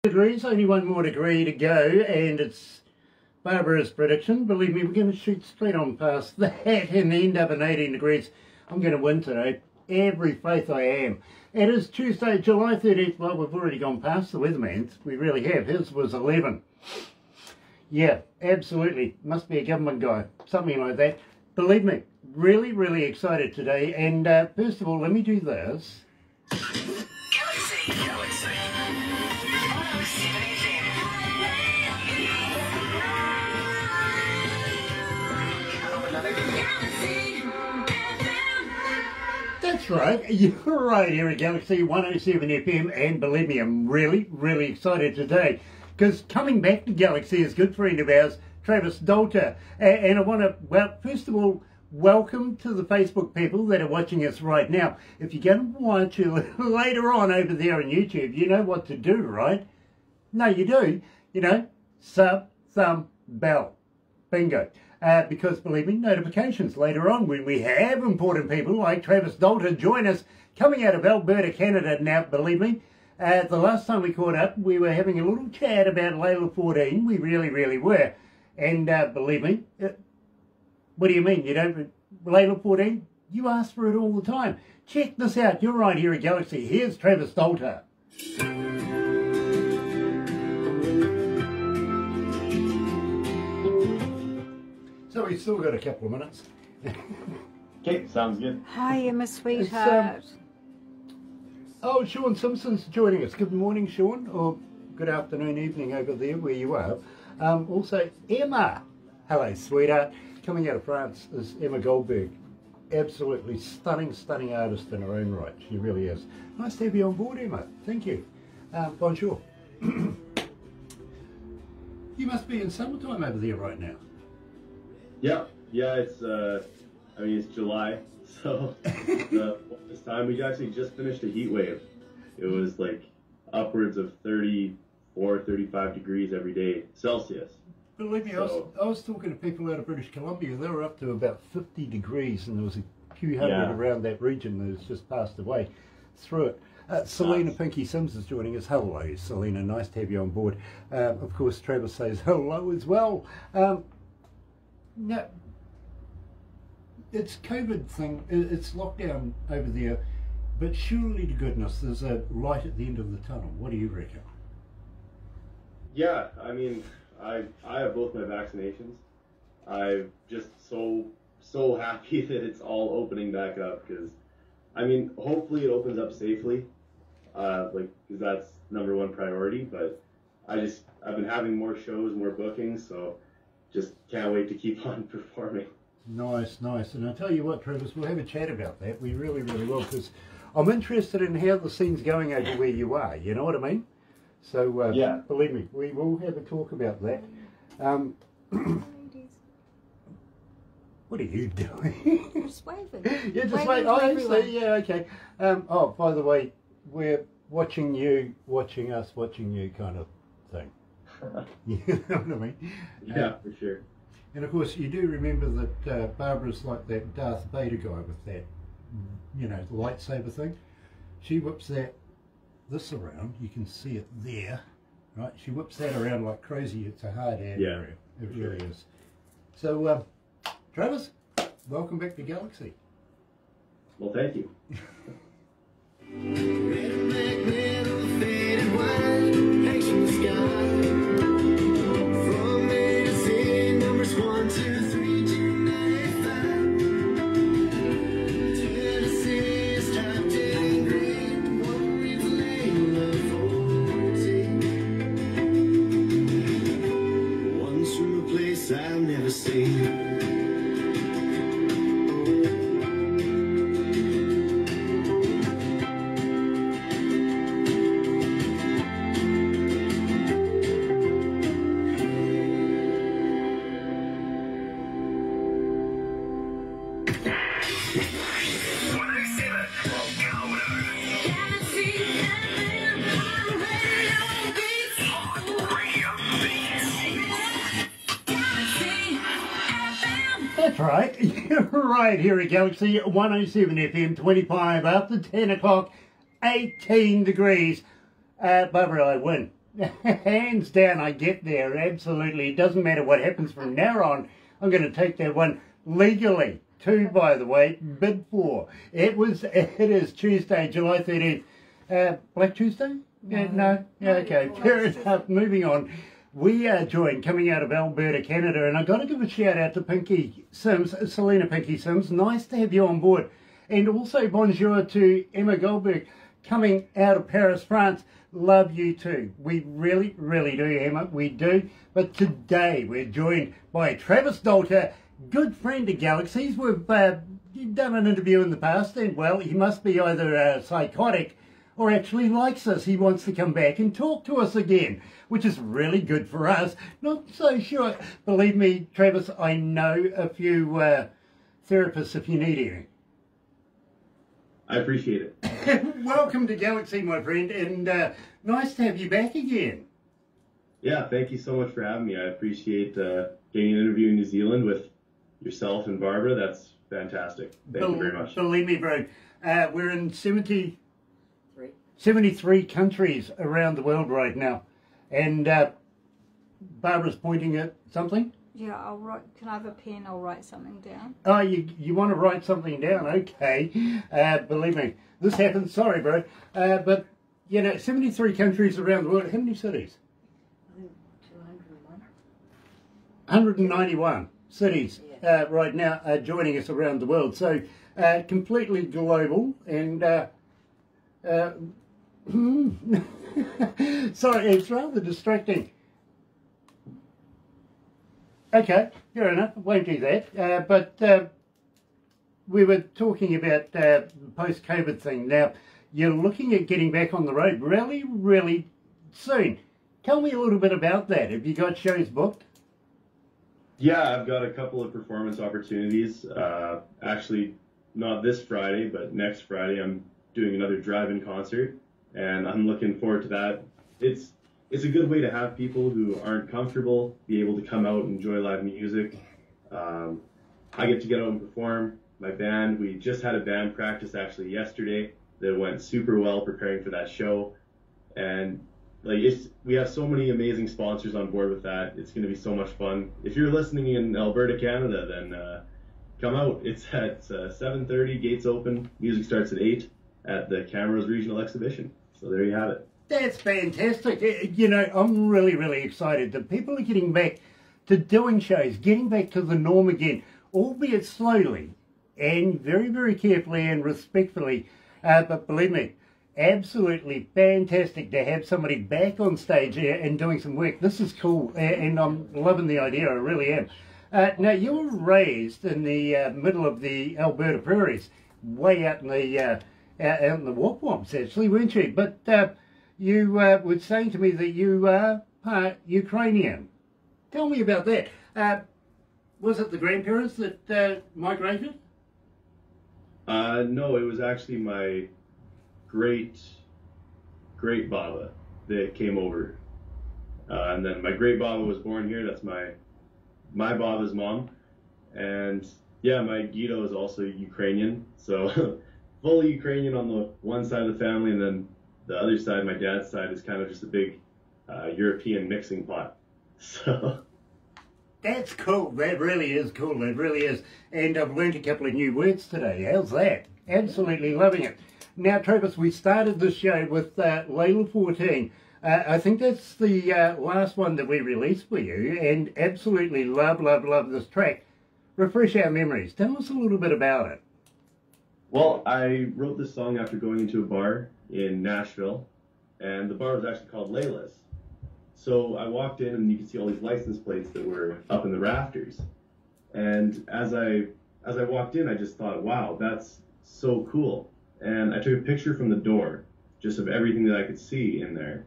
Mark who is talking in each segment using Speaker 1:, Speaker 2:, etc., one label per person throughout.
Speaker 1: degrees, only one more degree to go, and it's Barbara's prediction. Believe me, we're going to shoot straight on past that and end up at 18 degrees. I'm going to win today. Every faith I am. It is Tuesday, July 30th. Well, we've already gone past the weatherman's. We really have. His was 11. Yeah, absolutely. Must be a government guy. Something like that. Believe me, really, really excited today. And first of all, let me do this.
Speaker 2: Galaxy 107fm.
Speaker 1: That's right, you're right here at Galaxy 107fm, and believe me, I'm really, really excited today because coming back to Galaxy is a good friend of ours, Travis Dolter, and I want to, well, first of all, welcome to the Facebook people that are watching us right now. If you're going to watch it later on over there on YouTube, you know what to do, right? No, you do. You know, sub, thumb, bell. Bingo. Because believe me, notifications later on when we have important people like Travis Dolter join us coming out of Alberta, Canada. Now, believe me, the last time we caught up, we were having a little chat about Layla 14. We really, really were. And believe me, what do you mean? You don't, Layla 14? You ask for it all the time. Check this out. You're right here at Galaxy. Here's Travis Dolter. So we've still got a couple of minutes.
Speaker 3: Okay, sounds good.
Speaker 4: Hi, Emma, sweetheart.
Speaker 1: Oh, Sean Simpson's joining us. Good morning, Sean, or good afternoon, evening over there where you are. Also, Emma. Hello, sweetheart. Coming out of France is Emma Goldberg. Absolutely stunning, stunning artist in her own right. She really is. Nice to have you on board, Emma. Thank you. Bonjour. You must be in summertime over there right now.
Speaker 3: Yeah, it's I mean it's July, so this time we actually just finished a heat wave. It was like upwards of 34, 35 degrees every day Celsius.
Speaker 1: Believe me,
Speaker 3: So,
Speaker 1: I was talking to people out of British Columbia. They were up to about 50 degrees, and there was a few hundred around that region that has just passed away through it. Selena Pinky Sims is joining us. Hello, Selena. Nice to have you on board. Of course, Travis says hello as well. No, it's COVID thing, it's lockdown over there, but surely to goodness there's a light at the end of the tunnel. What do you reckon?
Speaker 3: yeah, I mean I have both my vaccinations. I'm just so happy that it's all opening back up because I mean hopefully it opens up safely, like because that's #1 priority. But I've been having more shows, more bookings, so. Just can't wait to keep on performing.
Speaker 1: Nice, nice. And I'll tell you what, Travis, we'll have a chat about that. We really, really will, because I'm interested in how the scene's going over where you are. You know what I mean? So,
Speaker 3: yeah.
Speaker 1: Believe me, we will have a talk about that. What are you doing?
Speaker 4: Just waving.
Speaker 1: Yeah, just wait. Oh, actually, yeah, okay. Oh, by the way, we're watching you, watching us, watching you kind of thing. You know what I mean?
Speaker 3: Yeah, for sure.
Speaker 1: And of course, you do remember that Barbara's like that Darth Vader guy with that, you know, the lightsaber thing. She whips this around. You can see it there, right? She whips that around like crazy. It's a hard ad area. It really is. So, Travis, welcome back to Galaxy.
Speaker 3: Well, thank you.
Speaker 2: I've never seen.
Speaker 1: That's right. You're right here at Galaxy 107fm, 25 after 10 o'clock, 18 degrees. Barbara, I win. Hands down, I get there, absolutely. It doesn't matter what happens from now on. I'm going to take that one legally. 2, by the way, bid for. It is Tuesday, July 13th. Black Tuesday? No? Yeah, okay, fair enough. Moving on. We are joined coming out of Alberta, Canada, and I've got to give a shout out to Pinky Sims, Selena Pinky Sims. Nice to have you on board. And also bonjour to Emma Goldberg coming out of Paris, France. Love you too. We really, really do, Emma. We do. But today we're joined by Travis Dolter, good friend of Galaxies. We've done an interview in the past, and well, he must be either psychotic or actually likes us. He wants to come back and talk to us again, which is really good for us. Not so sure. Believe me, Travis, I know a few therapists if you need any.
Speaker 3: I appreciate it.
Speaker 1: Welcome to Galaxy, my friend, and nice to have you back again.
Speaker 3: Yeah, thank you so much for having me. I appreciate getting an interview in New Zealand with yourself and Barbara. That's fantastic. Thank you very much.
Speaker 1: Believe me, bro, we're in 73 countries around the world right now. And Barbara's pointing at something?
Speaker 4: Yeah, I'll write. Can I have a pen? I'll write something down.
Speaker 1: Oh, you want to write something down? Okay. Believe me, this happens. Sorry, bro. But, you know, 73 countries around the world. How many cities?
Speaker 5: I think 201.
Speaker 1: 191 cities right now are joining us around the world. So, completely global and... sorry, it's rather distracting. Okay, fair enough, won't do that. But we were talking about the post-COVID thing. Now, you're looking at getting back on the road really, really soon. Tell me a little bit about that. Have you got shows booked?
Speaker 3: Yeah, I've got a couple of performance opportunities. Actually, not this Friday, but next Friday I'm doing another drive-in concert, and I'm looking forward to that. It's a good way to have people who aren't comfortable be able to come out and enjoy live music. I get to get out and perform. My band, we just had a band practice actually yesterday that went super well preparing for that show, and we have so many amazing sponsors on board with that. It's going to be so much fun. If you're listening in Alberta, Canada, then come out. It's at 7:30, gates open. Music starts at 8 at the Camrose Regional Exhibition. So there you have it.
Speaker 1: That's fantastic. You know, I'm really, really excited that people are getting back to doing shows, getting back to the norm again, albeit slowly and very, very carefully and respectfully. But believe me, absolutely fantastic to have somebody back on stage and doing some work. This is cool, and I'm loving the idea. I really am. Now, you were raised in the middle of the Alberta prairies, way out in the Wop-Wops, actually, weren't you? But you were saying to me that you are part Ukrainian. Tell me about that. Was it the grandparents that migrated?
Speaker 3: No, it was actually my great Baba that came over. And then my great Baba was born here. That's my Baba's mom. And yeah, my Guido is also Ukrainian. So fully Ukrainian on the one side of the family, and then the other side, my dad's side, is kind of just a big European mixing pot. So
Speaker 1: that's cool. That really is cool. It really is. And I've learned a couple of new words today. How's that? Absolutely loving it. Now, Travis, we started this show with Layla 14. I think that's the last one that we released for you, and absolutely love this track. Refresh our memories. Tell us a little bit about it.
Speaker 3: Well, I wrote this song after going into a bar in Nashville, and the bar was actually called Layla's. So I walked in, and you could see all these license plates that were up in the rafters. And as I walked in, I just thought, wow, that's so cool. And I took a picture from the door, just of everything that I could see in there.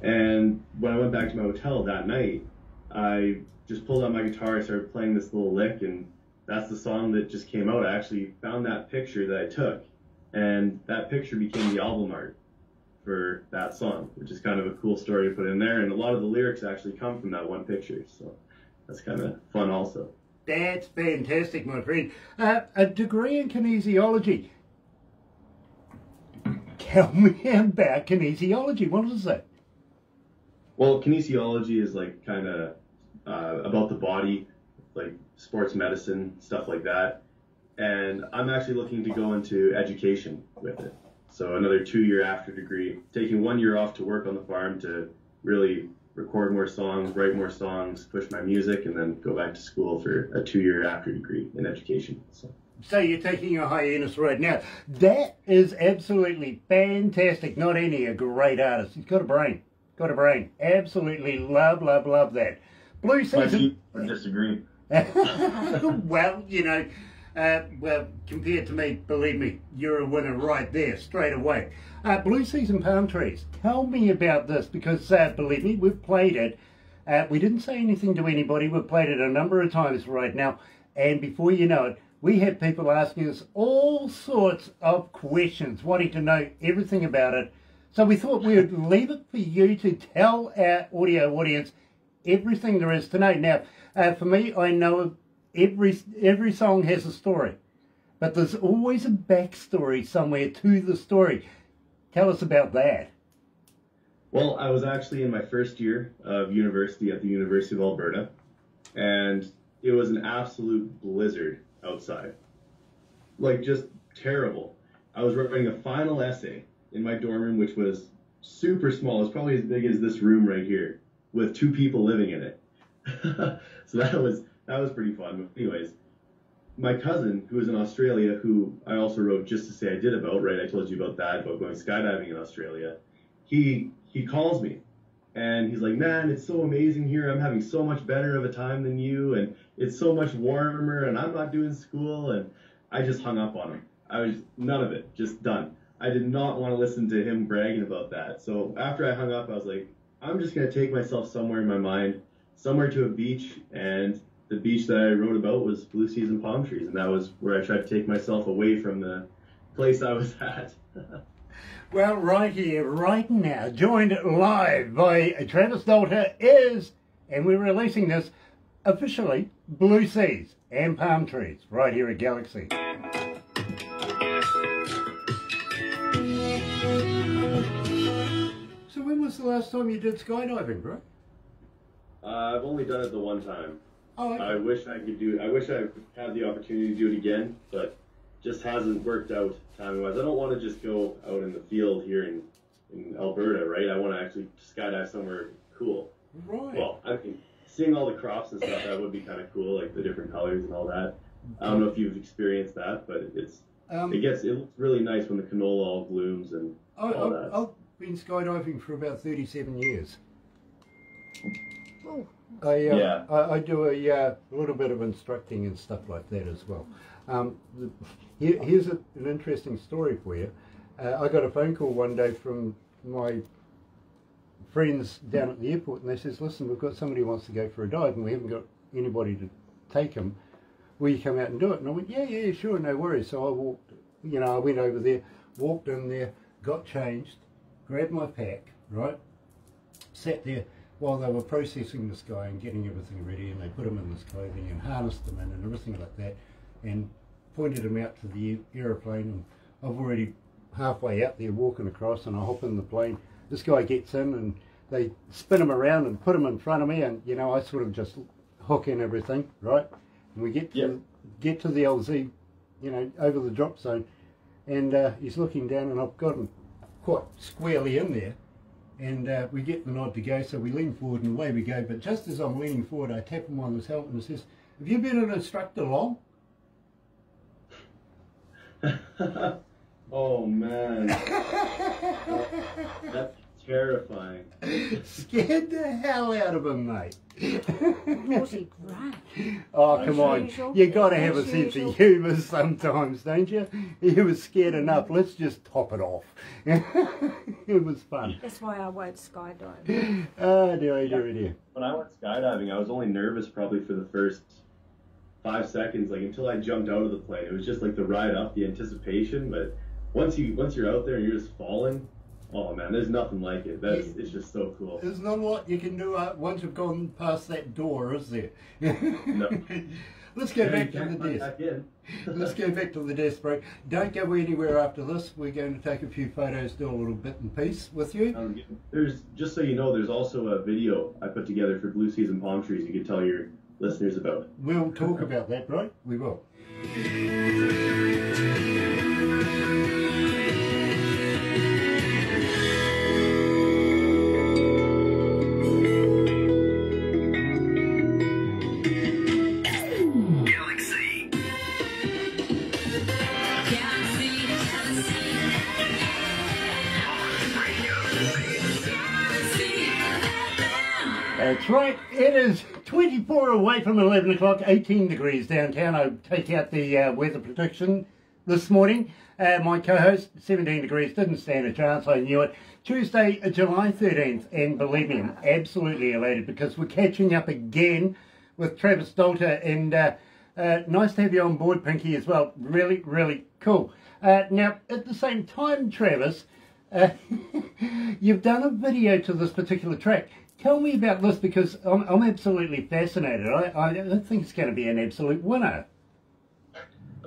Speaker 3: And when I went back to my hotel that night, I just pulled out my guitar, I started playing this little lick, and that's the song that just came out. I actually found that picture that I took, and that picture became the album art for that song, which is kind of a cool story to put in there. And a lot of the lyrics actually come from that one picture, so that's kind of fun also.
Speaker 1: That's fantastic, my friend. A degree in kinesiology. Tell me about kinesiology. What is that?
Speaker 3: Well, kinesiology is like kind of about the body, like sports medicine, stuff like that. And I'm actually looking to go into education with it. So another 2-year after degree, taking 1 year off to work on the farm to really record more songs, write more songs, push my music, and then go back to school for a 2-year after degree in education.
Speaker 1: So you're taking a hiatus right now. That is absolutely fantastic. Not only a great artist, he's got a brain. Got a brain. Absolutely love that. Blue Season.
Speaker 3: I disagree.
Speaker 1: Well, you know, well, compared to me, believe me, you're a winner right there, straight away. Blue Season Palm Trees. Tell me about this, because believe me, we've played it. We didn't say anything to anybody. We've played it a number of times right now. And before you know it, we have people asking us all sorts of questions, wanting to know everything about it. So we thought we would leave it for you to tell our audio audience everything there is to know. Now, for me, I know every song has a story, but there's always a backstory somewhere to the story. Tell us about that.
Speaker 3: Well, I was actually in my first year of university at the University of Alberta, and it was an absolute blizzard outside. Like, just terrible. I was writing a final essay in my dorm room, which was super small. It's probably as big as this room right here, with 2 people living in it. So that was pretty fun. But anyways, my cousin, who was in Australia, who I also wrote Just to Say I Did about, right? I told you about that, about going skydiving in Australia. He calls me, and he's like, man, it's so amazing here. I'm having so much better of a time than you, and it's so much warmer, and I'm not doing school. And I just hung up on him. I was none of it, just done. I did not want to listen to him bragging about that. So after I hung up, I was like, I'm just going to take myself somewhere in my mind, somewhere to a beach, and the beach that I wrote about was Blue Season Palm Trees, and that was where I tried to take myself away from the place I was at.
Speaker 1: Well, right here, right now, joined live by Travis Dolter is, and we're releasing this officially, Blue Seas and Palm Trees, right here at Galaxy. So when was the last time you did skydiving, bro?
Speaker 3: I've only done it the one time.
Speaker 1: Oh, okay.
Speaker 3: I wish I had the opportunity to do it again, but just hasn't worked out timing-wise. I don't want to just go out in the field here in Alberta, right? I want to actually skydive somewhere cool.
Speaker 1: Right.
Speaker 3: Well, I mean, seeing all the crops and stuff, that would be kind of cool, like the different colors and all that. I don't know if you've experienced that, but it looks really nice when the canola all blooms and all that.
Speaker 1: I've been skydiving for about 37 years.
Speaker 4: Oh.
Speaker 1: I do a little bit of instructing and stuff like that as well. Here's an interesting story for you. I got a phone call one day from my friends down at the airport, and they says, listen, we've got somebody who wants to go for a dive and we haven't got anybody to take him. Will you come out and do it? And I went, yeah, sure, no worries. So I went over there, walked in there, got changed, grabbed my pack, right, sat there while they were processing this guy and getting everything ready, and they put him in this clothing and harnessed him in and everything like that, and pointed him out to the aeroplane, and I've already halfway out there walking across, and I hop in the plane. This guy gets in and they spin him around and put him in front of me, and I sort of just hook in everything, right? And we get to the LZ, over the drop zone, and he's looking down, and I've got him quite squarely in there. And we get the nod to go, so we lean forward and away we go. But just as I'm leaning forward, I tap him on his helmet and says, have you been an instructor long?
Speaker 3: Oh, man. That's terrifying.
Speaker 1: Scared the hell out of him, mate.
Speaker 4: Naughty brat.
Speaker 1: Oh, come on.
Speaker 4: Usual.
Speaker 1: You got to have a
Speaker 4: As
Speaker 1: sense
Speaker 4: usual.
Speaker 1: of humour sometimes, don't you? He was scared enough. Let's just top it off. It was fun.
Speaker 4: That's why I won't skydive.
Speaker 1: Oh, dear.
Speaker 3: When I went skydiving, I was only nervous probably for the first 5 seconds, like until I jumped out of the plane. It was just like the ride up, the anticipation. But once you're out there and you're just falling, oh man, there's nothing like it. It's just so cool.
Speaker 1: There's not a lot you can do once you've gone past that door, is there?
Speaker 3: No.
Speaker 1: Let's go
Speaker 3: Yeah,
Speaker 1: back
Speaker 3: you
Speaker 1: to
Speaker 3: can't
Speaker 1: the
Speaker 3: put
Speaker 1: desk.
Speaker 3: that in.
Speaker 1: Let's go back to the desk break. Don't go anywhere after this. We're going to take a few photos, do a little bit and piece with you.
Speaker 3: There's, just so you know, there's also a video I put together for blue season palm trees you could tell your listeners about.
Speaker 1: We'll talk about that, right? We will.
Speaker 2: Galaxy.
Speaker 1: That's right. It is 24 away from 11 o'clock, 18 degrees downtown. I take out the weather prediction this morning. My co-host, 17 degrees, didn't stand a chance. I knew it. Tuesday, July 13th, and believe me, I'm absolutely elated because we're catching up again with Travis Dolter, and nice to have you on board, Pinky, as well. Really, really cool. Now, at the same time, Travis, you've done a video to this particular track. Tell me about this because I'm absolutely fascinated. I think it's going to be an absolute winner.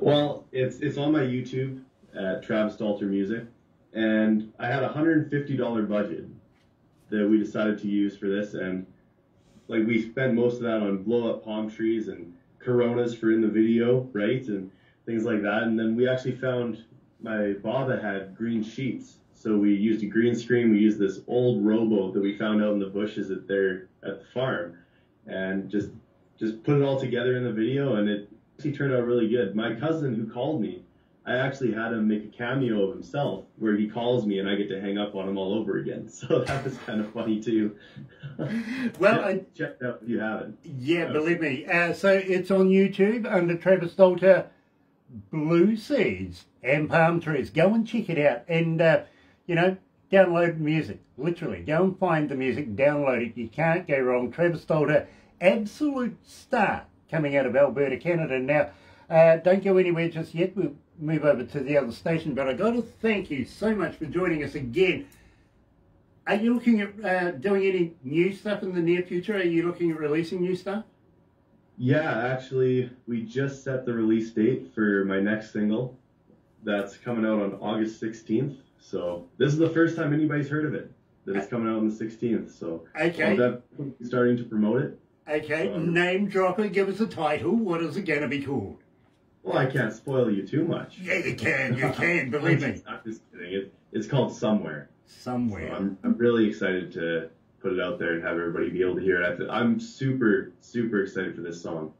Speaker 3: Well, it's on my YouTube at Travis Dolter Music, and I had a $150 budget that we decided to use for this, and like we spent most of that on blow up palm trees and coronas for in the video, right, and things like that. And then we actually found my Baba had green sheets, so we used a green screen. We used this old rowboat that we found out in the bushes at the farm, and just put it all together in the video, and it actually turned out really good. My cousin who called me, I actually had him make a cameo of himself where he calls me and I get to hang up on him all over again. So that was kind of funny too.
Speaker 1: Well,
Speaker 3: check it out if you haven't.
Speaker 1: Yeah, believe me. So it's on YouTube under Travis Dolter, Blue Seeds and Palm Trees. Go and check it out, and you know, download music. Literally, go and find the music, download it. You can't go wrong. Travis Dolter, absolute star, coming out of Alberta, Canada. Now, don't go anywhere just yet. We'll move over to the other station, but I got to thank you so much for joining us again. Are you looking at doing any new stuff in the near future? Are you looking at releasing new stuff?
Speaker 3: Yeah, actually, we just set the release date for my next single. That's coming out on August 16th. So this is the first time anybody's heard of it, that it's coming out on the 16th. So
Speaker 1: okay.
Speaker 3: I'm definitely starting to promote it.
Speaker 1: Okay, name dropper, give us a title. What is it going to be called?
Speaker 3: Well, I can't spoil you too much.
Speaker 1: Yeah, you can, believe me.
Speaker 3: I'm just kidding. It's called Somewhere.
Speaker 1: Somewhere.
Speaker 3: So I'm really excited to put it out there and have everybody be able to hear it. I'm super, super excited for this song.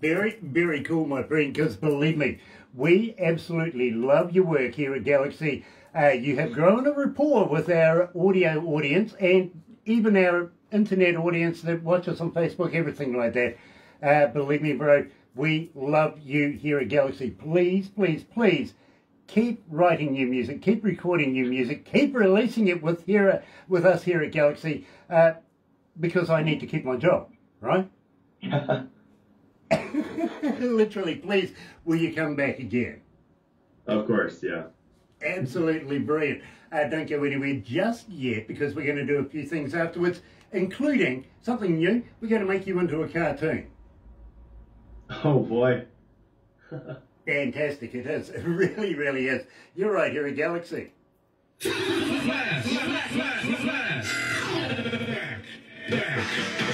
Speaker 1: Very, very cool, my friend, because believe me, we absolutely love your work here at Galaxy. You have grown a rapport with our audio audience and even our internet audience that watch us on Facebook, everything like that. Believe me, bro, we love you here at Galaxy. Please, please, please keep writing new music, keep recording new music, keep releasing it with us here at Galaxy, because I need to keep my job, right? Literally, please, will you come back again?
Speaker 3: Of course, yeah.
Speaker 1: Absolutely brilliant. Don't go anywhere just yet, because we're going to do a few things afterwards, including something new. We're going to make you into a cartoon.
Speaker 3: Oh, boy.
Speaker 1: Fantastic, it is. It really, really is. You're right here at Galaxy.
Speaker 6: Flash. Back.